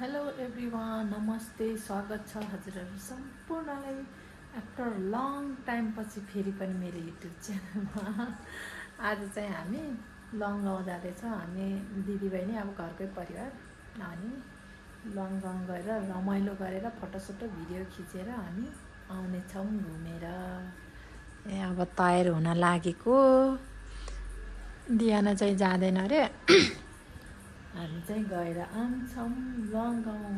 Hello everyone, नमस्ते, स्वागत छ हजुरहरू सम्पूर्णलाई आफ्टर लङ टाइम पछि फेरि पनि मेरो युट्युब च्यानलमा। आज चाहिँ हामी लङगाउँ जाँदैछौँ। हामी दिदीबहिनी अब घरकै परिवार अनि लङगाउँ गएर रमाइलो गरेर फोटोसोटो भिडियो खिचेर हामी आउनेछौँ घुमेर। अब तयार हुन लागेको। दियाना चाहिँ जाँदैन अरे। हामी चाहिँ गएर आउँछौँ लङगाउँ।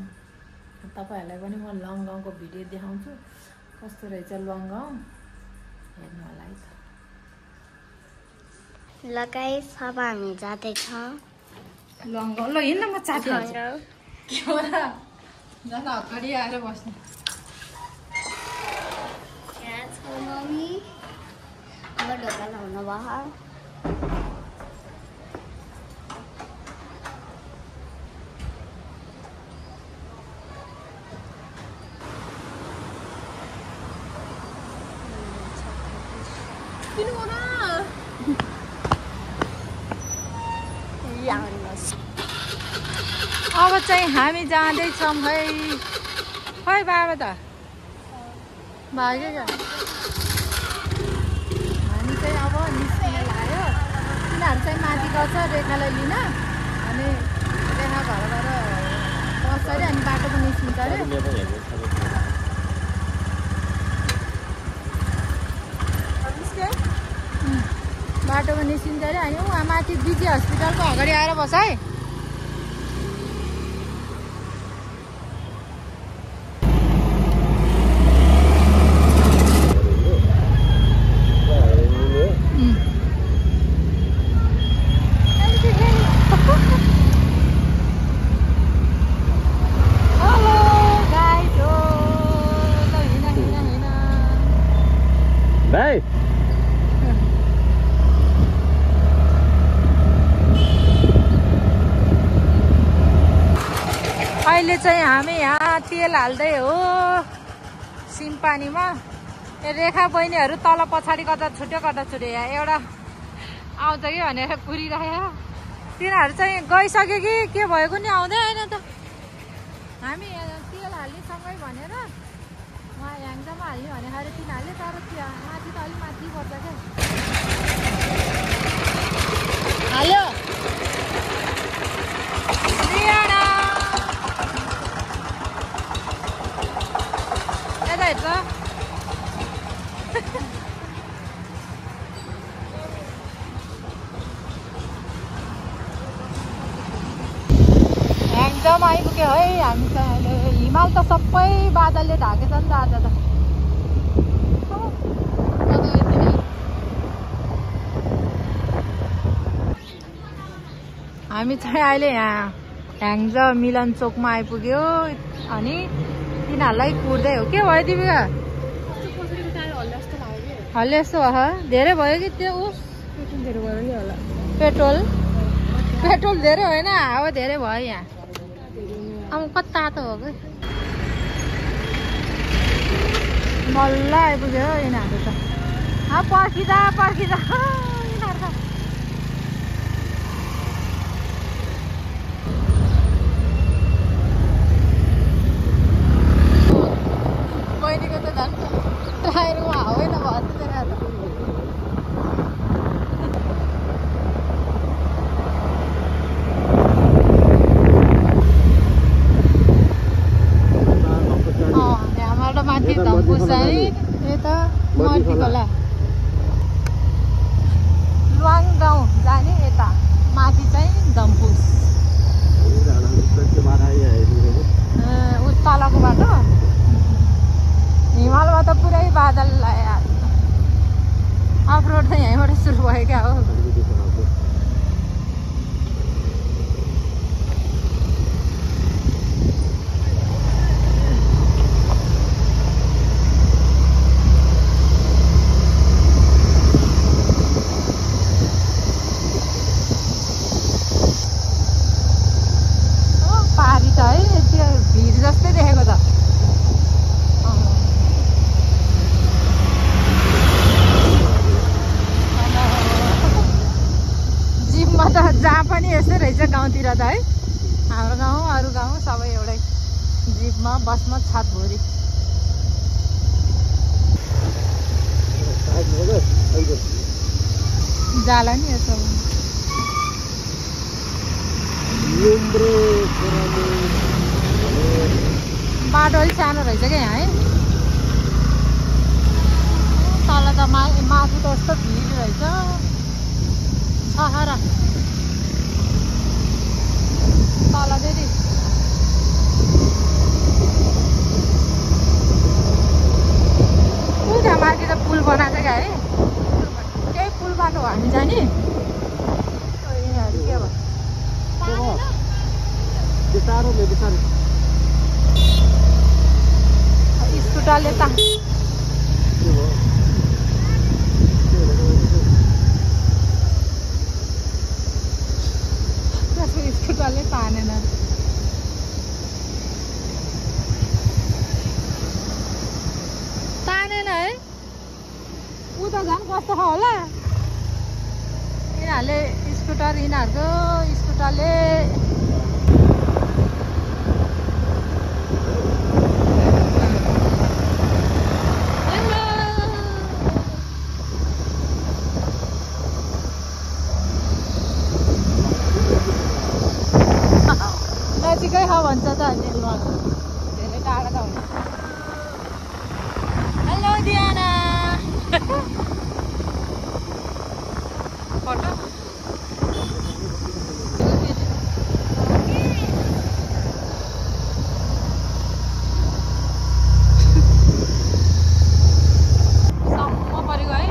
तपाईहरूलाई पनि म लङगाउँको भिडियो देखाउँछु कस्तो रहेछ लङगाउँ, हेर्नु होला है त। ल गाइस, अब हामी जाँदैछौँ लङगाउँ। ल हिँड्न, म चाटिहाल्छु। के हो र, झन् अगाडि आएर बस्नु। मम्मी अब ढोका लाउनु भयो। अब चाहिँ हामी जाँदैछौँ है। खै बाबा त भाग्यो क्या। हामी चाहिँ अब निस्किन लाग्यो। तिनीहरू चाहिँ माथि गर्छ रेखालाई लिन, अनि रेखा घरबाट बस्छ अरे, अनि बाटोमा निस्किन्छ अरे। बाटोमा निस्किन्छ अरे, अनि उहाँ माथि बिजी हस्पिटलको अगाडि आएर बस है। अहिले चाहिँ हामी यहाँ तेल हाल्दै हो सिमपानीमा। रेखा बहिनीहरू तल पछाडि गर्दा छुट्यो यहाँ एउटा आउँछ कि भनेर कुरिरहेको। तिनीहरू चाहिँ गइसक्यो कि के भएको नि, आउँदै होइन त। हामी तेल हाल्ने सँगै भनेर उहाँ ह्याङ्जामा हाल्ने भनेको अरे तिनीहरूले, तर माथि त अलिक माथि पर्छ क्या। हाल्यो ह्याङ्जाम आइपुग्यो है हामी त। अहिले हिमाल त सबै बादलले ढाकेछ नि त आज त। हामी चाहिँ अहिले यहाँ ह्याङ्जा मिलन चोकमा आइपुग्यो। अनि तिनीहरूलाई कुर्दै हो। के भयो दिपिका? हल्ले जस्तो भयो। धेरै भयो कि त्यो पेट्रोल धेरै होइन, हावा धेरै भयो यहाँ। अब कता तातो हो कि बल्ल आइपुग्यो यिनीहरू त। पर्खिँदा यिनीहरू त। बहिनीको त झन् टायरमा हावै नभएको माथि धम्पुस चाहिँ यता मर्ती खोला लङगाउँ जाने, यता माथि चाहिँ धम्पुस। तलको बाटो हिमालमा त पुरै बादल लाग्यो। अफरोड चाहिँ यहीँबाट सुरु भयो क्या हो। जस्तै देखेको त। जिपमा त जहाँ पनि यस्तै रहेछ गाउँतिर त है। हाम्रो गाउँ अरू गाउँ सबै एउटै। बसमा छातभरि जाला नि यसो बाटो अलिक सानो रहेछ क्या यहाँ है तल त माथि त कस्तो भिड रहेछ सहरा तल फेरि त्यहाँ माथि त पुल बनाएको क्या है त्यही पुल बाटो हो हामी जाने यिनीहरू के भयो स्कुटरले त स्कुटरले तानेन है ऊ त झन् कस्तो छ होला यिनीहरूले स्कुटर यिनीहरूको स्कुटरले नजिकै छ भन्छ त धेरै टाढा त हुन्छ हेलो दियाना फोटो सम्म परेको है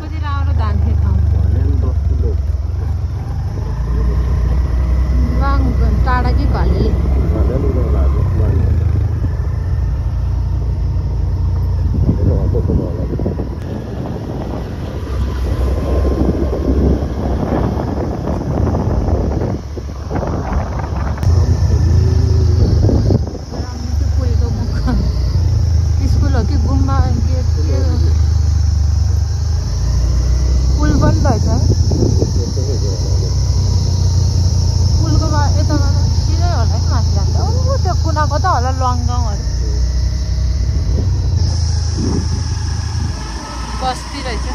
कति राम्रो धान खेत टाढा कि घलेले स्कुल हो कि गुम्बा पुल पनि रहेछ है पुलको यताबाट सिधै होला है माथि जान्छ त्यो कुनाको त होला लङगाउँहरू बस्ती रहेछ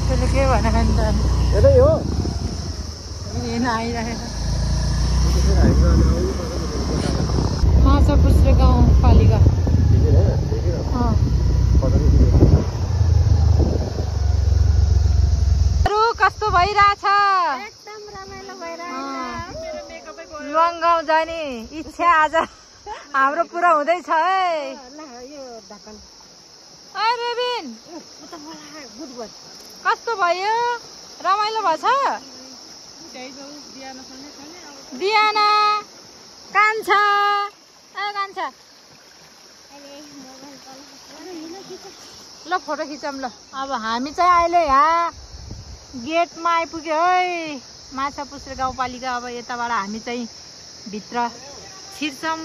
त्यसले के भनेर नि त हेर्न आइरहेको माछापुच्छ्रे गाउँपालिका कस्तो भइरहेछ लुवाङ गाउँ जाने इच्छा आज हाम्रो पुरा हुँदैछ है रेबिन कस्तो भयो रमाइलो भएछ दियाना कान्छा कान्छा ल फोटो खिचौँ ल अब हामी चाहिँ अहिले यहाँ गेटमा आइपुग्यो है माछापुच्छ्रे गाउँपालिका अब यताबाट हामी चाहिँ भित्र छिर्छौँ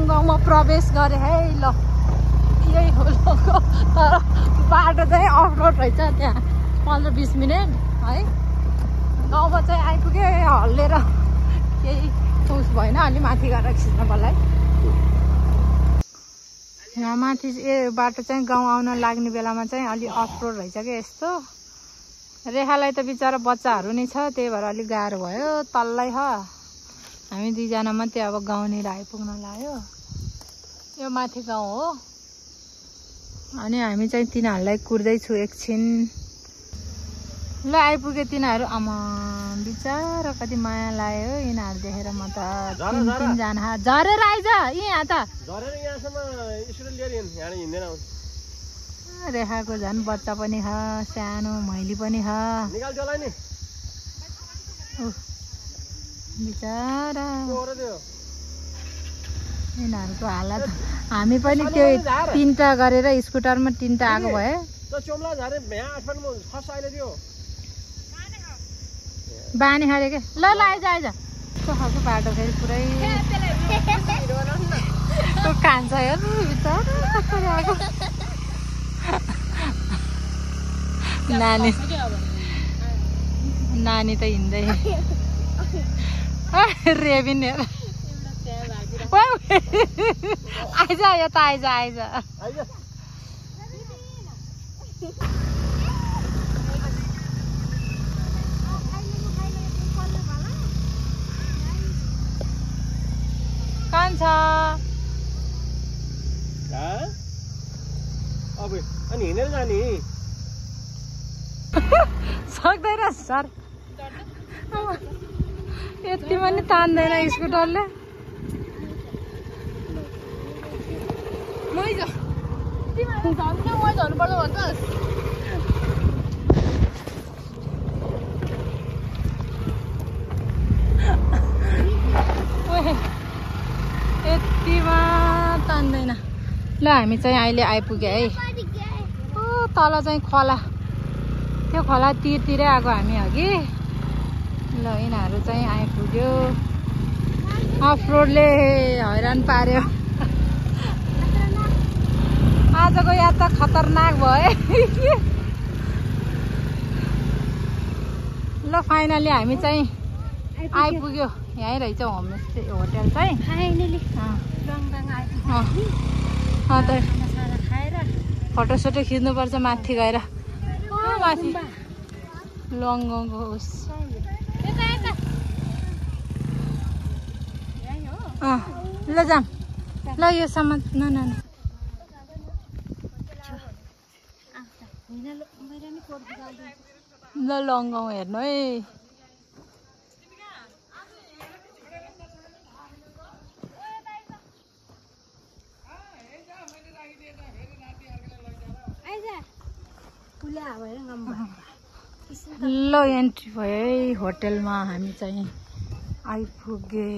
गाउँमा प्रवेश गरे है ल यही हो लोको तर बाटो चाहिँ अफरोड रहेछ त्यहाँ 15-20 मिनेट है गाउँमा चाहिँ आइपुगे हल्लेर केही उस भएन अलि माथि गएर खिच्न पर्ला है यहाँ माथि ए बाटो चाहिँ गाउँ आउन लाग्ने बेलामा चाहिँ अलि अफ रोड रहेछ क्या यस्तो। रेखालाई त बिचरा बच्चाहरू नै छ, त्यही भएर अलिक गाह्रो भयो। तल्लै छ, हामी दुईजना मात्रै अब गाउँनिर आइपुग्न लाग्यो। यो माथि गाउँ हो अनि हामी चाहिँ तिनीहरूलाई कुर्दैछु एकछिन। ल आइपुगे तिनीहरू। आमा बिचरा कति माया लाग्यो यिनीहरू देखेर। म त तिनजना झरेर आइज यहाँ त रेखाको झन् बच्चा पनि छ, सानो मैली पनि छ बिचरा यिनीहरूको हालत। हामी पनि त्यो 3टा गरेर स्कुटरमा 3टा आएको भए बानी खाले के। ल ल आइज आइज। यस्तो खालको बाटो फेरि पुरै कान्छ हेर्नु बिचरा आएको। नानी त हिँड्दै रेबिन हेर आइज यता आइज आइज। कान्छ अनि हिँडेर जाने सक्दैन सर, यति पनि तान्दैन स्कुटरले। यतिमा तान्दैन। ल हामी चाहिँ अहिले आइपुग्यो है। तल चाहिँ खोला, त्यो खोला तिरतिरै आएको हामी अघि। ल यिनीहरू चाहिँ आइपुग्यो। अफ रोडले हैरान पार्यो। आजको यात्रा खतरनाक भयो। ल फाइनली हामी चाहिँ आइपुग्यो। यहीँ रहेछ होमस्टे होटल चाहिँ। फोटोसोटो खिच्नुपर्छ माथि गएर। माथि लङ्गोको उस ल जाम। ल यो सामान ल लङ्गाउँ हेर्नु है। ल एन्ट्री भयो है होटलमा। हामी चाहिँ आइपुगे।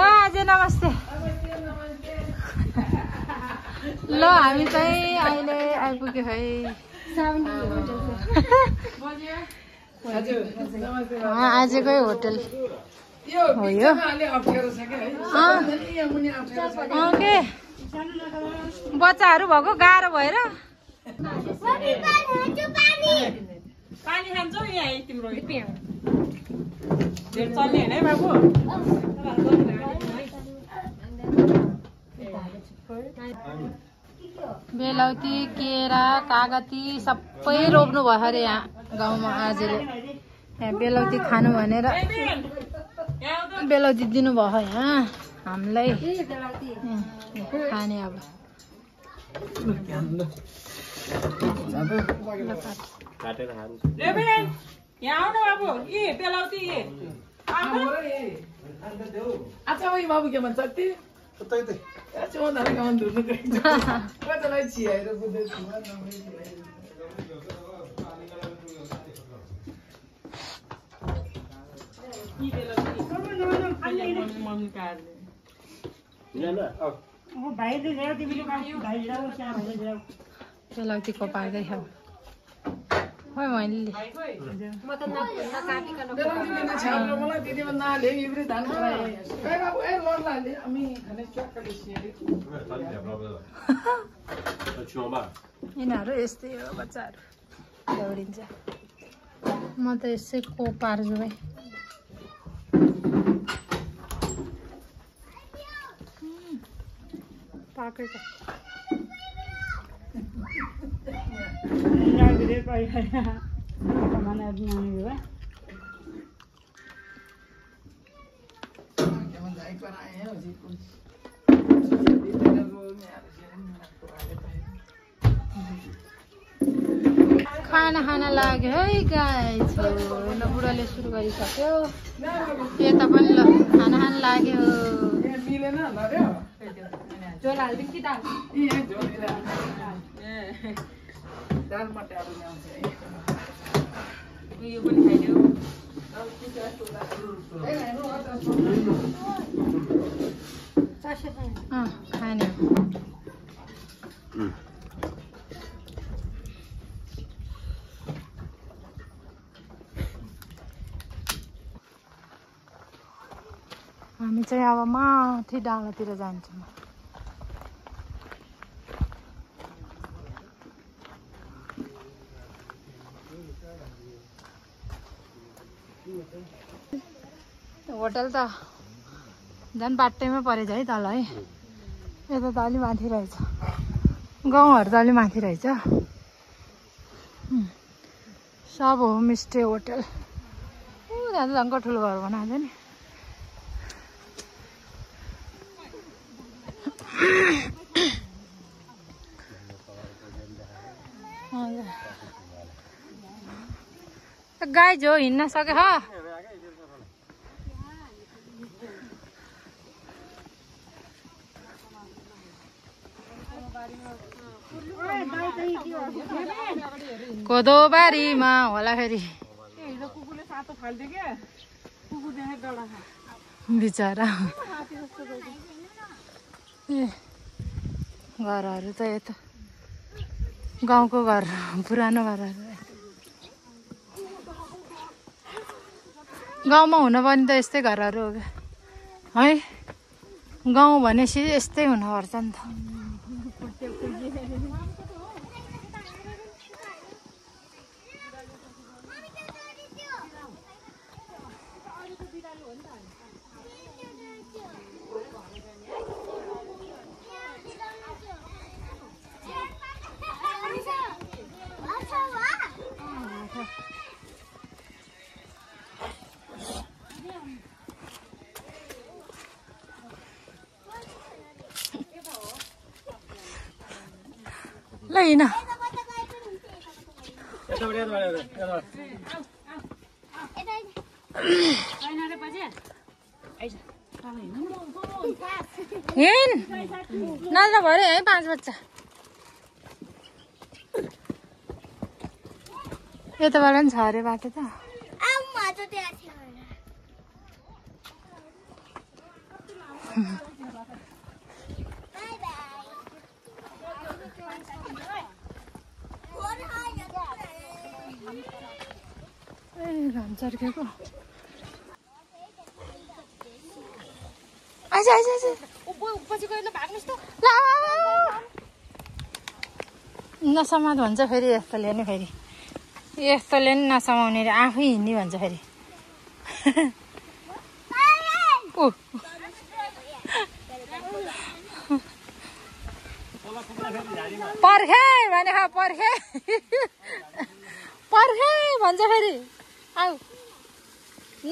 अजय नमस्ते। ल हामी चाहिँ अहिले आइपुग्यो है आजकै होटल हो यो। ओके बच्चाहरू भएको गाह्रो भएर पानी खान्छौ यहाँ तिम्रो चल्ने होइन है बाबु। बेलौती केरा कागती सबै रोप्नु भयो अरे यहाँ गाउँमा। आजले यहाँ बेलौती खानु भनेर बेलौती दिनुभयो यहाँ हामीलाई खाने। अब यहाँ आउनु बाबु। यी बेलौती अच्छा वही बाबू के भन्छ ती बेलौतीको पार्दै खाऊ खोइ मैले छेउमा यिनीहरू यस्तै हो बच्चाहरू दौडिन्छ म त यसै को पार्छु भाइ पाकेको खाना खाना लाग्यो है गाइस ल बुढाले सुरु गरिसक्यो यता पनि ल खाना खान लाग्यो झोल हालिदिउँ कि दाल यो पनि खाइदियो खाने हामी चाहिँ अब माथि डाँडातिर जान्छौँ होटल त झन् बाटैमा परेछ है तल है यता त अलि माथि रहेछ गाउँहरू त अलि माथि रहेछ सब होमस्टे होटल त्यहाँ त झन्को ठुलो घर बनाएको नि गाई जो हिँड्न सके ह कोदो बारीमा होला फेरि कुकुरले सातो फाल्दियो क्या कुकुर देखेर डरा बिचरा ए घरहरू त यता गाउँको घर पुरानो घरहरू गाउँमा हुन पनि त यस्तै घरहरू हो क्या है गाउँ भनेपछि यस्तै हुनुपर्छ नि त ल हिँड हिँड नत्र भरे है 5 बच्चा यताबाट पनि छ अरे बाटो त घाम चर्केको नसमात भन्छ फेरि यस्तोले नि फेरि यस्तोले नि नसमाउने रे आफै हिँड्ने भन्छ फेरि पर्खे भने पर्खे पर्खे भन्छ फेरि आऊ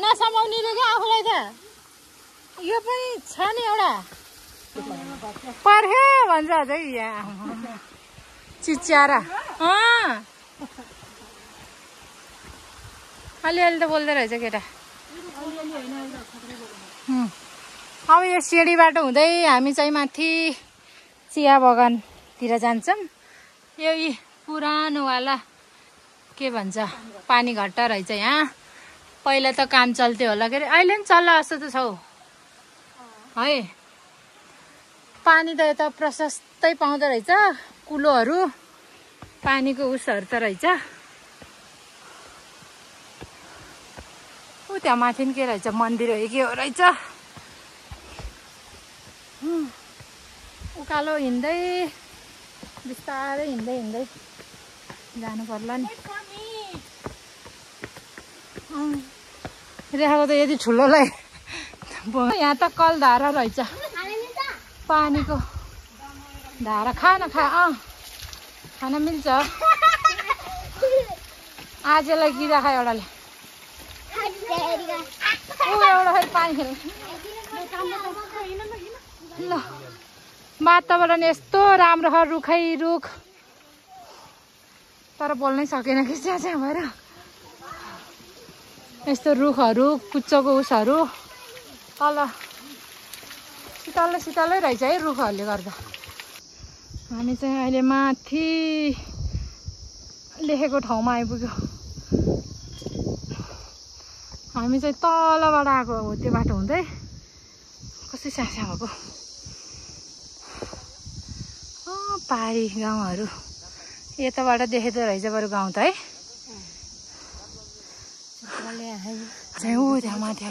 नसमाउने रे क्या आफूलाई त यो पनि छ नि एउटा पर्खे भन्छ अझै यहाँ चिच्यारा अलिअलि त बोल्दो रहेछ केटा अब यो सिँढी बाटो हुँदै हामी चाहिँ माथि चिया बगानतिर जान्छौँ यो पुरानोवाला के भन्छ पानी घट्टा रहेछ यहाँ पहिला त काम चल्थ्यो होला के अरे अहिले पनि चल्ला जस्तो त छ है पानी त यता प्रशस्तै पाउँदो रहेछ कुलोहरू पानीको उसहरू त रहेछ ऊ त्यहाँ माथि के रहेछ मन्दिर हो के हो रहेछ उकालो हिँड्दै बिस्तारै हिँड्दै हिँड्दै जानु पर्ला नि। रेखाको त यति ठुलोलाई यहाँ त कल धारा रहेछ, पानीको धारा। खाना खान मिल्छ। आजलाई गिरा खा एउटाले। एउटा फेरि पानी खेल्नु ल। वातावरण यस्तो राम्रो छ, रुखै रुख, तर बोल्नै सकेन कि च्याच्या भएर। यस्तो रुखहरू, कुच्चोको उसहरू तल शीतलै रहेछ है रुखहरूले गर्दा। हामी चाहिँ अहिले माथि लेखेको ठाउँमा आइपुग्यो। हामी चाहिँ तलबाट आएको हो, त्यो बाटो हुँदै कस्तो स्यास्या भएको। पहाडी गाउँहरू यताबाट देखेदो रहेछ बरु गाउँ त है। त्यहाँ माथि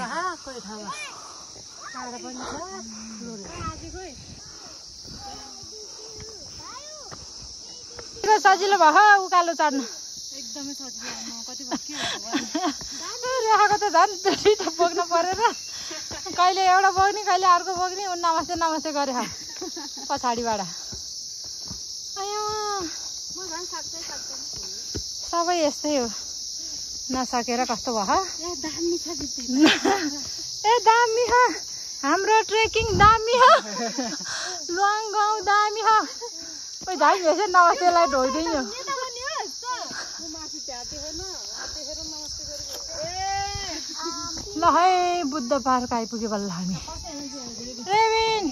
सजिलो भयो उकालो चढ्न। एकदमै सजिलो। रेखाको त झन् दुईटा बोक्नु परेर, कहिले एउटा बोक्ने कहिले अर्को बोक्ने। नमस्ते नमस्ते गरे पछाडिबाट। सबै यस्तै हो, नसकेर कस्तो भयो। ए दामी हो हाम्रो ट्रेकिङ, दामी हो लुवाङ गाउँ, दामी हो। ओइ धाइ भेसे नमस्तेलाई ढोइदियो। ल है बुद्ध पार्क आइपुग्यो बल्ल हामी। रेबिन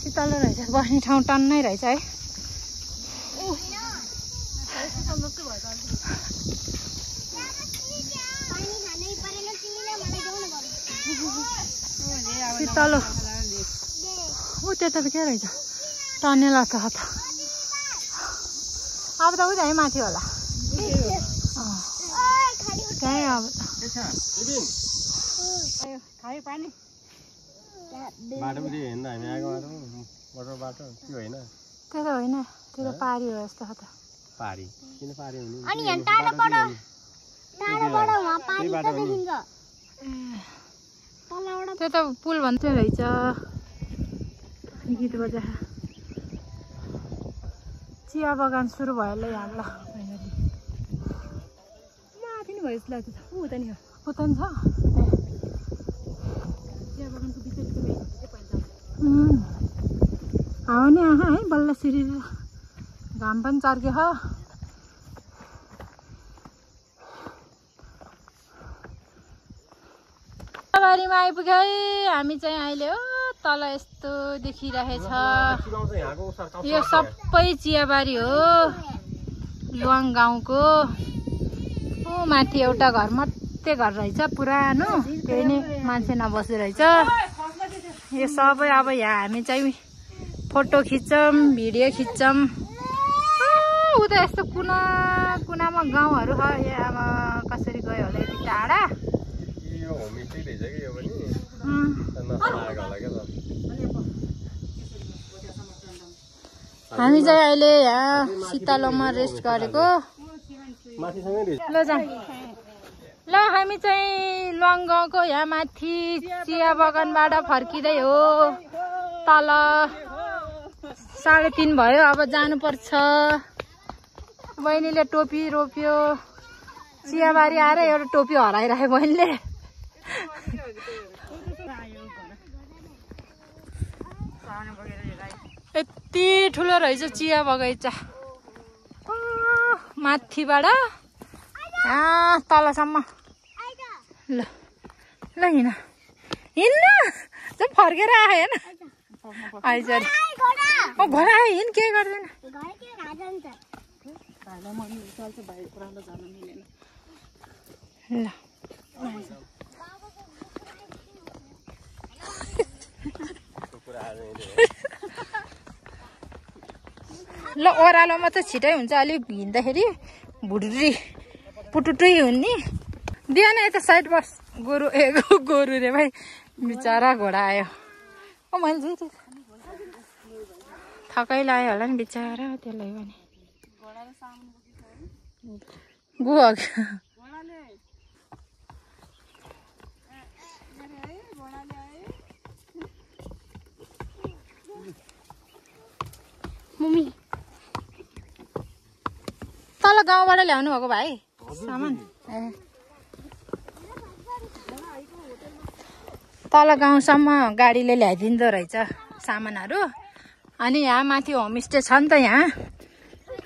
शीतल रहेछ, बस्ने ठाउँ टन्नै रहेछ है। शीतलो ऊ त्यता त के रहेछ, टनेल छ त। अब त उता है माथि होला त्यहीँ। अब खायो पानी बाटो पनि हेर्दा हामी आएको बाटो बाटो त्यो होइन, त्यो त होइन, त्यो त पारी हो जस्तो त। पारी किन पारी हुनु? अनि यहाँ टाढोबाट वहाँ पानी त देखिन्छ। त्यो त पुल भन्छ रहेछ। गीत बजा चिया बगान सुरु भयो ल यहाँ। ल माथि नि भयो जस्तो लाग्छ। उता नि उता नि छ चिया बगानको हावा नि आहा है बल्ल सिरिर। घाम पनि चर्क्यो हो। चियाबारीमा आइपुग्यो है हामी चाहिँ अहिले। हो तल यस्तो देखिरहेछ, यो सबै चियाबारी हो लुवाङ गाउँको। ओ माथि एउटा घर मात्रै घर रहेछ पुरानो, त्यही नै मान्छे नबस्दो रहेछ। यो सबै अब यहाँ हामी चाहिँ फोटो खिच्छौँ, भिडियो खिच्छौँ। उता यस्तो कुना कुनामा गाउँहरू छ। यहाँ कसरी गयो होला यति टाढा। हामी चाहिँ अहिले यहाँ शीतलोमा रेस्ट गरेको। ल जाउँ। ल हामी चाहिँ लुवाङ गाउँको यहाँ माथि चिया बगानबाट फर्किँदै हो। तल 3:30 भयो, अब जानुपर्छ। बहिनीले टोपी रोप्यो, चियाबारी आएर एउटा टोपी हराइराख्यो बहिनीले। यति ठुलो रहेछ चिया बगैँचा, माथिबाट यहाँ तलसम्म। ल ल हिँड हिँड्न जब फर्केर आयो हेर्न आइज। घोडा आयो हिँड, के गर्दैन। ल ल ओह्रालोमा त छिटै हुन्छ, अलिक हिँड्दाखेरि भुड्री पुटुटुई हुने। दिएन यता साइड बस। गोरु गोरु रे भाइ, बिचरा घोडा आयो। मैले थकै लाग्यो होला नि बिचारा त्यसलाई पनि गुवा मम्मी तल गाउँबाट ल्याउनु भएको भाइ सामान तल गाउँसम्म गाडीले ल्याइदिँदो रहेछ सामानहरू अनि यहाँ माथि होमस्टे छ नि त यहाँ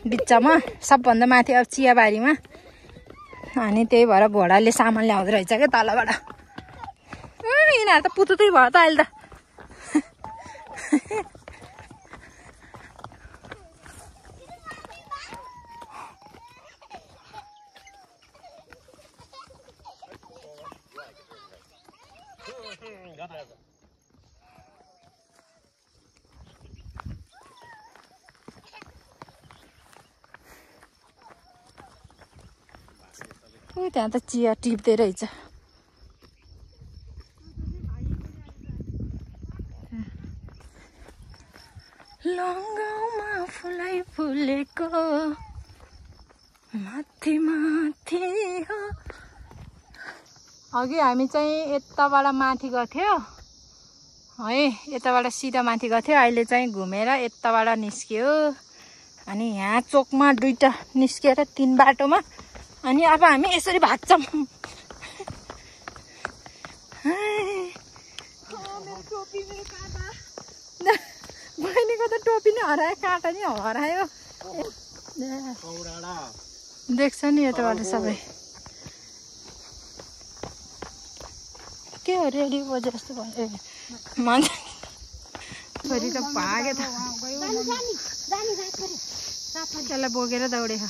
बिचमा सबभन्दा माथि अब चियाबारीमा अनि त्यही भएर घोडाले सामान ल्याउँदो रहेछ क्या तलबाट यिनीहरू त पुतुतै भयो त अहिले त त्यहाँ त चिया टिप्दै रहेछ लङ्गाउमा फुलै फुलेको माथि माथि हो अघि हामी चाहिँ यताबाट माथि गएको है यताबाट सिधा माथि गएको थियो अहिले चाहिँ घुमेर यताबाट निस्क्यो अनि यहाँ चोकमा दुईटा निस्केर 3 बाटोमा अनि अब हामी यसरी भाग्छौँ बहिनीको त टोपी नै हरायो काँटा नि हरायो देख्छ नि यताबाट सबै के हो रेडियो बजे जस्तो भयो मान्छे छोरी त भाग्यो त त्यसलाई बोकेर दौडेछ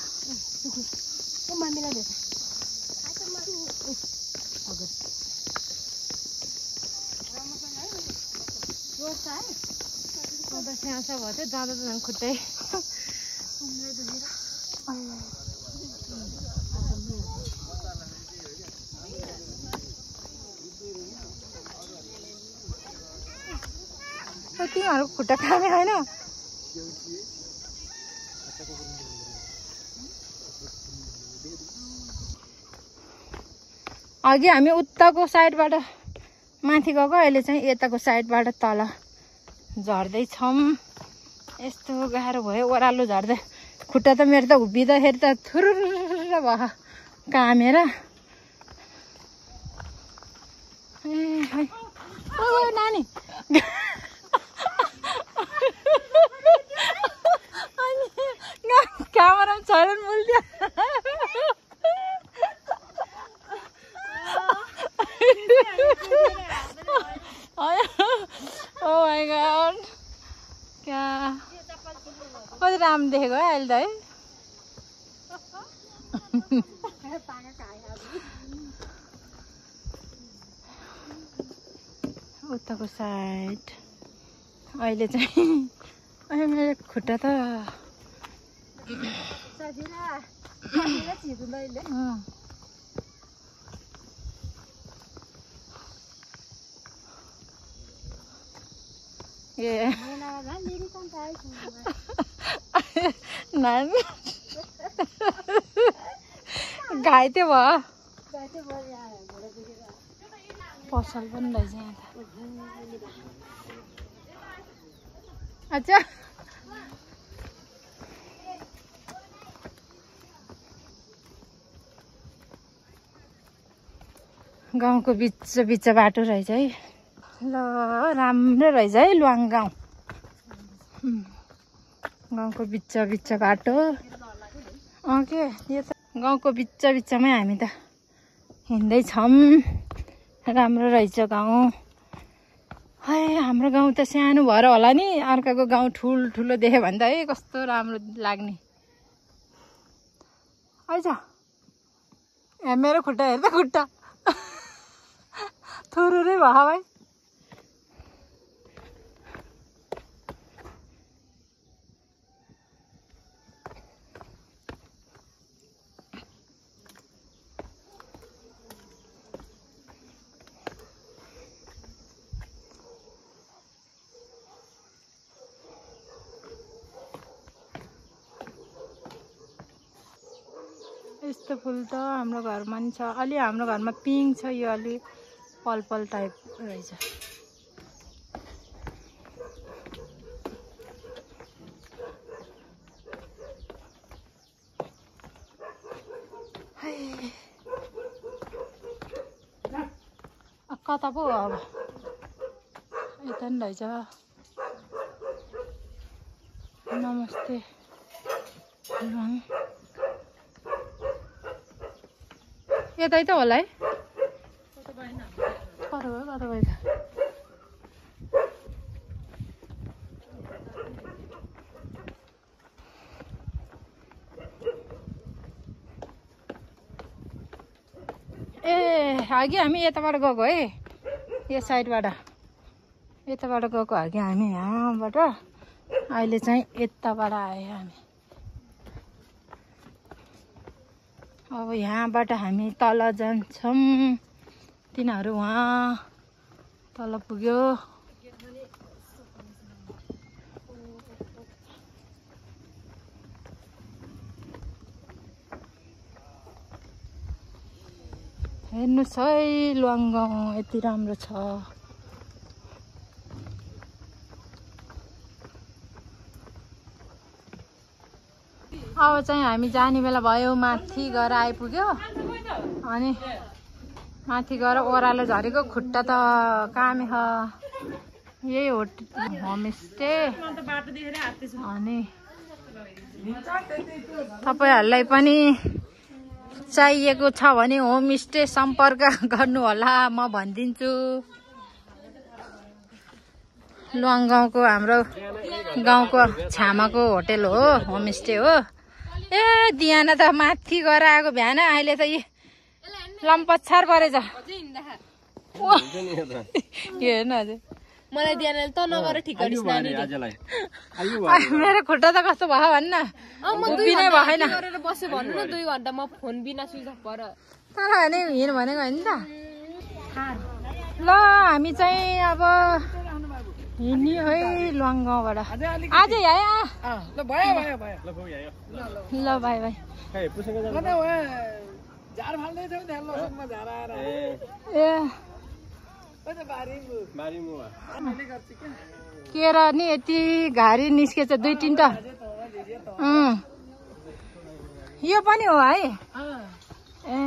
स्यासा भयो थियो जाँदा त झन् खुट्टै तिमीहरूको खुट्टा खाने होइन अघि हामी उताको साइडबाट माथि गएको अहिले चाहिँ यताको साइडबाट तल झर्दैछौँ यस्तो गाह्रो भयो ओह्रालो झर्दै खुट्टा त मेरो त उभिँदाखेरि त थुरुर भयो कामेर ए है ओ नानी क्यामेरा छैन मुल्थ्यो ओ माय गॉड क्या कति राम्रो देखेको है अहिले त है उताको साइड अहिले चाहिँ मेरो खुट्टा त ए घाइते भयो पसल पनि रहेछ यहाँ त अच्छा गाउँको बिच बाटो रहेछ है ल राम्रो रहेछ है लुवाङ गाउँ गाउँको बिच बाटो के यो त गाउँको बिचमै हामी त हिँड्दैछौँ राम्रो रहेछ गाउँ है हाम्रो गाउँ त सानो भएर होला नि अर्काको गाउँ ठुलो देख्यो भने त है कस्तो राम्रो लाग्ने आइज ए मेरो खुट्टा हेर्दा खुट्टा थुरुरै भयो भाइ यस्तो फुल त हाम्रो घरमा नि छ। अलि हाम्रो घरमा पिङ्क छ, यो अलि पर्पल टाइप रहेछ। कता पो अब यता नि रहेछ। नमस्ते लुवाङ यतै त होला है। कता गयो त ए अघि हामी यताबाट गएको है, यो साइडबाट यताबाट गएको अघि हामी यहाँबाट। अहिले चाहिँ यताबाट आयो हामी। अब यहाँबाट हामी तल जान्छौँ। तिनीहरू वहाँ तल पुग्यो। हेर्नुहोस् है लुवाङ गाउँ यति राम्रो छ। अब चाहिँ हामी जाने बेला भयो, माथि गएर आइपुग्यो। अनि माथि गएर ओह्रालो झरेको खुट्टा त कामे छ। यही होमस्टे। अनि तपाईँहरूलाई पनि चाहिएको छ भने होमस्टे सम्पर्क गर्नु होला, म भनिदिन्छु। लुवाङ गाउँको हाम्रो गाउँको छामाको होटेल हो, होमस्टे हो। ए दियाना त माथि गएर आएको भ्यान, अहिले त लम्पछार परेछ। हेर्नु हजुर, मलाई दियानाले त नगर ठिक गरिस् नानी। मेरो खुट्टा त कस्तो भयो भन्न, उभिनै भएन। बस्यो भन्नु न 2 घण्टा म फोन बिना स्विच अफ भएर। तर नि हिँड भनेको होइन त। ल हामी चाहिँ अब हिँड्यो है लुवाङ गाउँबाट। आज यहाँ ल भयो भयो भयो। ल बाई बाई। झार फाल्दै थियौ त्यहाँ लसुनमा झार आएर। ए केरा नि यति घारी निस्केछ 2-3 टा। यो पनि हो है। ए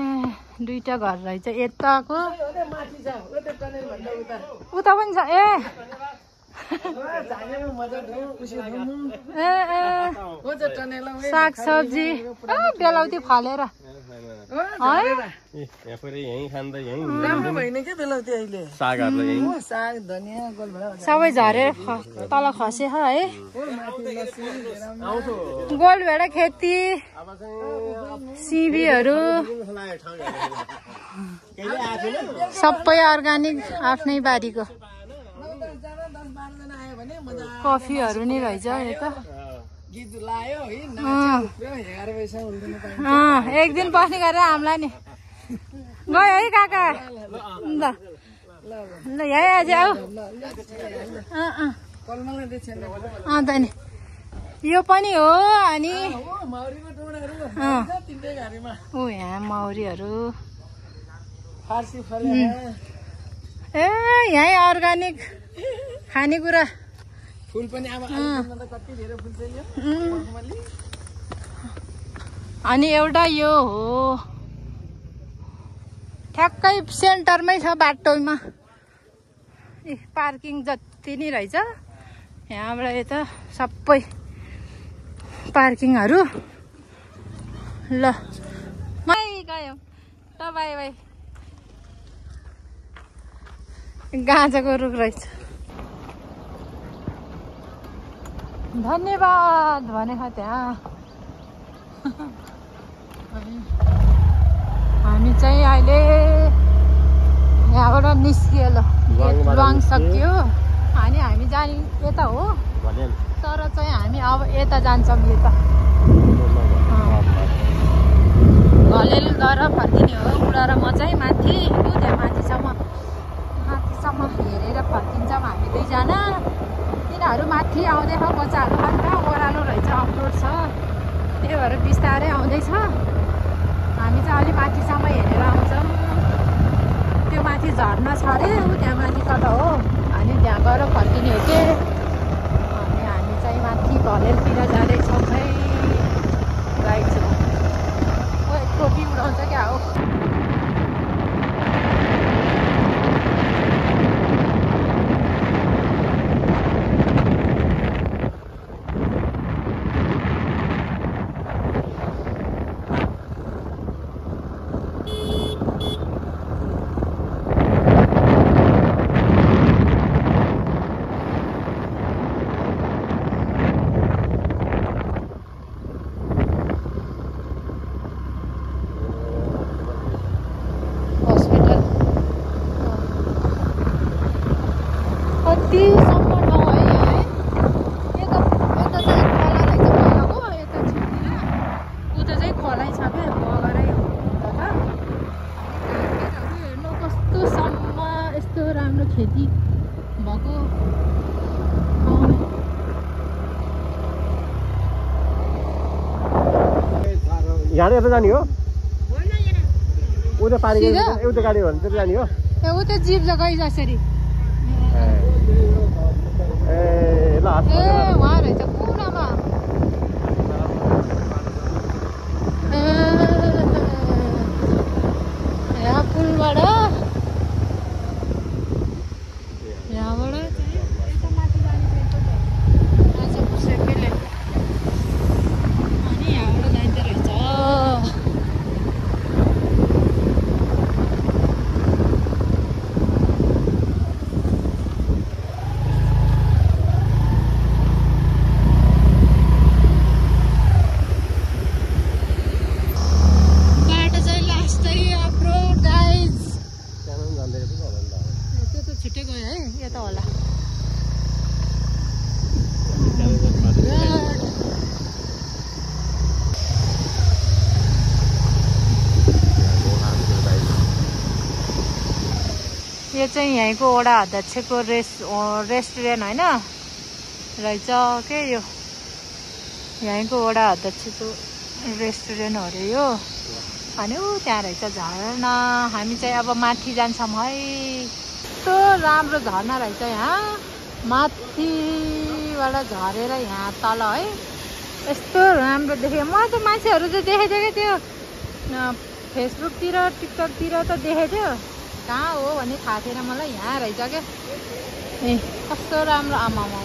2टा घर रहेछ यताको, उता पनि छ। ए साग सब्जी बेलाउती फलेर सबै झरेर तल खसे है। गोलभेडा खेती, सिमीहरू सबै अर्ग्यानिक आफ्नै बारीको। कफीहरू नि रहेछ यता। एक दिन बस्ने गरेर हामीलाई नि गयो है काका। ल ल यहाँ आज आऊ। अन्त नि यो पनि हो। अनि ऊ यहाँ मौरीहरू। ए यहीँ अर्ग्यानिक खानेकुरा फुल पनि अब कति धेरै फुल छ यो। अनि एउटा यो हो ठ्याक्कै सेन्टरमै छ बाटोमा। ए पार्किङ जति नै रहेछ यहाँबाट यता सबै पार्किङहरू। ल मै गयो त बाई बाई। गाँजाको रुख रहेछ। धन्यवाद भनेको त्यहाँ। हामी चाहिँ अहिले यहाँबाट निस्कियो। ल लुवाङ सक्यो। अनि हामी जाने यता हो, तर चाहिँ हामी अब यता जान्छौँ। यता घलेल गएर फर्किने हो। बुढा र म चाहिँ माथि त्यहाँ माथिसम्म हेरेर फर्किन्छौँ हामी 2 जना। तिनीहरू माथि आउँदैछ, बच्चाहरू मात्र ओह्रालो रहेछ, अफरोड छ, त्यही भएर बिस्तारै आउँदैछ। हामी चाहिँ अलि माथिसम्म हेरेर आउँछौँ। त्यो माथि झर्ना छ अरे, त्यहाँ माथि कता हो, अनि त्यहाँ गएर फर्किने हो के। अनि हामी चाहिँ माथि भलेरतिर जाँदैछौँ है। राइट छ ओ टोपी उडाउँछ क्या हो। कतिसम्म नभए है, यता चाहिँ खोला रहेछ पहिलाको, यता छेउतिर उता चाहिँ खोलै छ क्या, बगरै हो उता त। केटाहरू हेर्नु कस्तोसम्म यस्तो राम्रो खेती भएको। यहाँ यता जाने हो, उता पारी उता गाडी हो भने त्यता जाने हो। उता जीप जग्गा जसरी ए ल वहाँ रहेछ कुनामा। यहाँ पुलबाट यहाँबाट यता माथि जाने रहेछ सेकेले, अनि यहाँबाट जाँदो रहेछ। छिट्टै गयो है, यता होला। यो चाहिँ यहीँको वडा अध्यक्षको रेस्टुरेन्ट होइन रहेछ के, यो यहीँको वडा अध्यक्षको रेस्टुरेन्ट हो अरे यो। अनि ऊ त्यहाँ रहेछ झरना। हामी चाहिँ अब माथि जान्छौँ है। यस्तो राम्रो झरना रहेछ यहाँ, माथिबाट झरेर यहाँ तल है। यस्तो राम्रो देखेँ म त। मान्छेहरू त देखेको थिएँ क्या, त्यो फेसबुकतिर टिकटकतिर त देखेको थियो, कहाँ हो भन्ने थाहा थिएन मलाई। यहाँ रहेछ क्या, ए कस्तो राम्रो। आमामा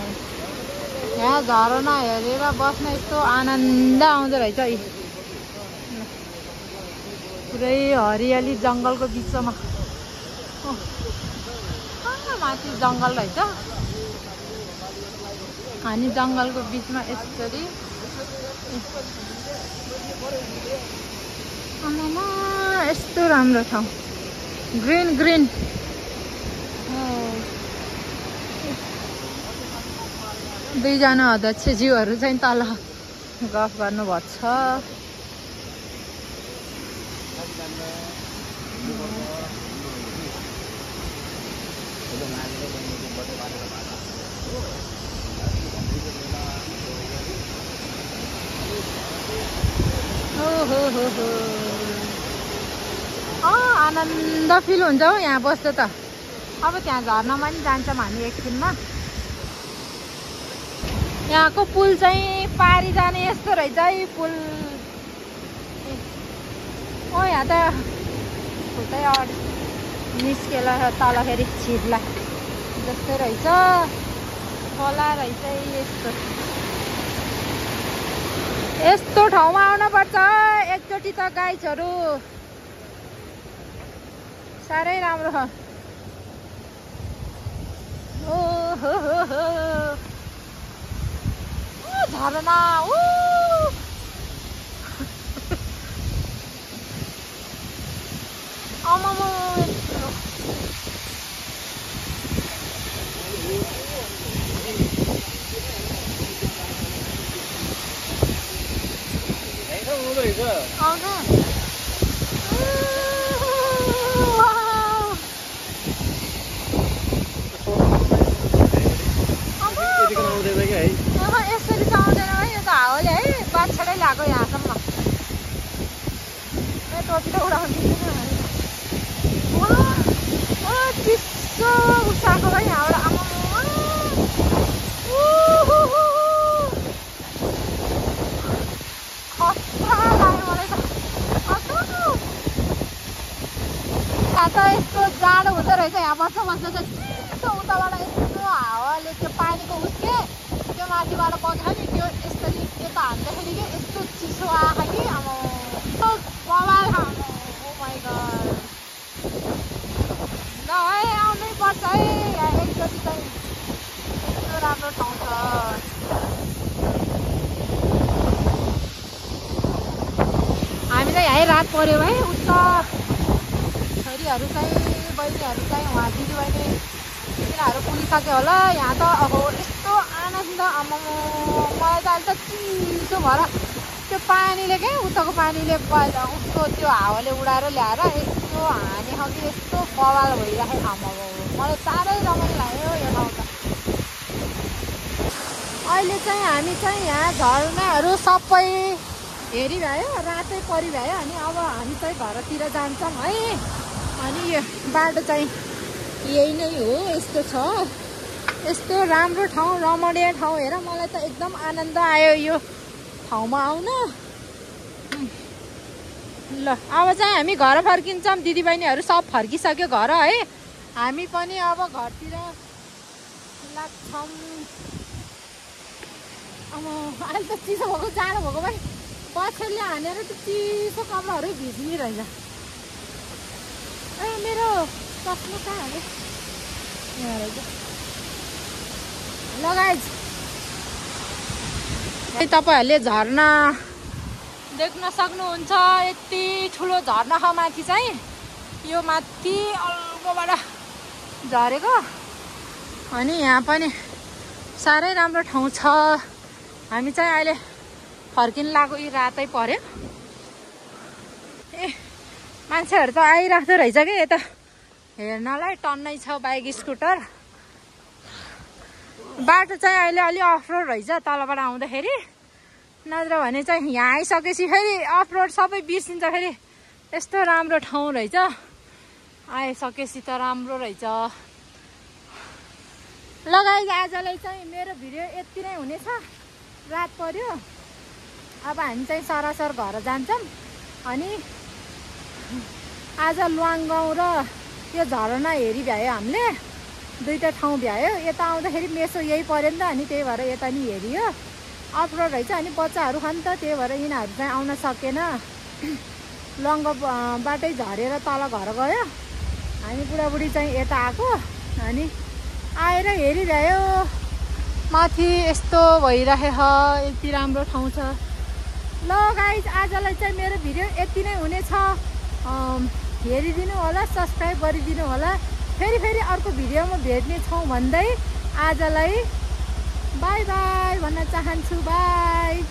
यहाँ झरना हेरेर बस्न यस्तो आनन्द आउँदो रहेछ। पुरै हरियाली जङ्गलको बिचमा, माथि जङ्गल रहेछ। अनि जङ्गलको बिचमा यसरी आमामा यस्तो राम्रो ठाउँ, ग्रिन ग्रिन। दुईजना अध्यक्षज्यूहरू चाहिँ तल गफ गर्नुभएको छ। आनन्द फिल हुन्छ हौ यहाँ बस्दा त। अब त्यहाँ झर्नामा पनि जान्छौँ हामी एकछिनमा। यहाँको पुल चाहिँ पारी जाने यस्तो रहेछ है पुल। ओ यहाँ त फुटै निस्केला तल फेरि छिर्ला जस्तै रहेछ। खोला रहेछ यस्तो। यस्तो ठाउँमा आउनुपर्छ एकचोटि त गाइजहरू, साह्रै राम्रो छ। ओहो झरना आमामा यसरी चाहिँ आउँदैन है, यो त हावाले है बाछडै लाग्यो यहाँसम्म। तलतिर उडाउँदैछ चिसो उठाएको है यहाँबाट आमा त यस्तो जाडो हुँदो रहेछ यहाँ बस्दा बस्दा चाहिँ चिसो उताबाट यस्तो हावाले त्यो पानीको उस्के त्यो माथिबाट बग्यो नि त्यो यसरी यता हान्दाखेरि के यस्तो चिसो आएको कि अब बवाल ओ माइ गड ल है आउनै पर्छ है एकचोटि चाहिँ यस्तो राम्रो ठाउँ छ हामी चाहिँ यहीँ रात पर्यो है उच्च छोरीहरू चाहिँ बहिनीहरू चाहिँ उहाँ दिदीबहिनी तिनीहरू पुगिसक्यो होला यहाँ त अब यस्तो आनन्द आमामा मलाई त अहिले त चिसो भएर त्यो पानीले क्या उताको पानीले उसको त्यो हावाले उडाएर ल्याएर यस्तो हानेको कि यस्तो बवाल भइराखेको आमामा मलाई साह्रै रमाइलो लाग्यो यो ठाउँ त अहिले चाहिँ हामी चाहिँ यहाँ झरनाहरू सबै हेरिभयो रातै परिभयो अनि अब हामी चाहिँ घरतिर जान्छौँ है अनि यो बाटो चाहिँ यही नै हो यस्तो छ यस्तो राम्रो ठाउँ रमणीय ठाउँ हेर मलाई त एकदम आनन्द आयो यो ठाउँमा आउन ल अब चाहिँ हामी घर फर्किन्छौँ दिदीबहिनीहरू सब फर्किसक्यो घर है हामी पनि अब घरतिर लाग्छौँ अब अहिले त चिसो भएको जाडो भएको पनि पछिल्लो हानेर त्यो चिसो कपडाहरू भिज्ने रहेछ ए मेरो चस्मा कहाँ हाल्यो यहाँ रहेछ लगाइज तपाईँहरूले झरना देख्न सक्नुहुन्छ यति ठुलो झरना छ माथि चाहिँ यो माथि अल्गोबाट झरेको अनि यहाँ पनि साह्रै राम्रो ठाउँ छ हामी चाहिँ अहिले फर्किन लाग्यो यी रातै पर्यो ए मान्छेहरू त आइराख्दो रहेछ कि यता हेर्नलाई टन्नै छ बाइक स्कुटर बाटो चाहिँ अहिले अलि अफरोड रहेछ तलबाट आउँदाखेरि नत्र भने चाहिँ यहाँ आइसकेपछि फेरि अफरोड सबै बिर्सिन्छ फेरि यस्तो राम्रो ठाउँ रहेछ आइसकेपछि त राम्रो रहेछ लगाइ आजलाई चाहिँ मेरो भिडियो यति नै हुनेछ रात पर्यो अब हामी चाहिँ सरासर घर जान्छौँ अनि आज लुवाङ गाउँ र यो झरना हेरिभ्यायो हामीले दुईटा ठाउँ भ्यायो यता आउँदाखेरि मेसो यही पर्यो नि त अनि त्यही भएर यता नि हेरियो अफरोड रहेछ अनि बच्चाहरू खान् त त्यही भएर यिनीहरू चाहिँ आउन सकेन लङ्गो बाटै झरेर तल घर गयो हामी बुढाबुढी चाहिँ यता आएको अनि आएर हेरिभ्यायो माथि यस्तो भइरहेको यति राम्रो ठाउँ छ ल गाइज आजलाई चाहिँ मेरो भिडियो यति नै हुनेछ हेरिदिनु होला सब्सक्राइब गरिदिनु होला फेरि अर्को भिडियोमा भेट्ने छौँ भन्दै आजलाई बाई बाई भन्न चाहन्छु बाई।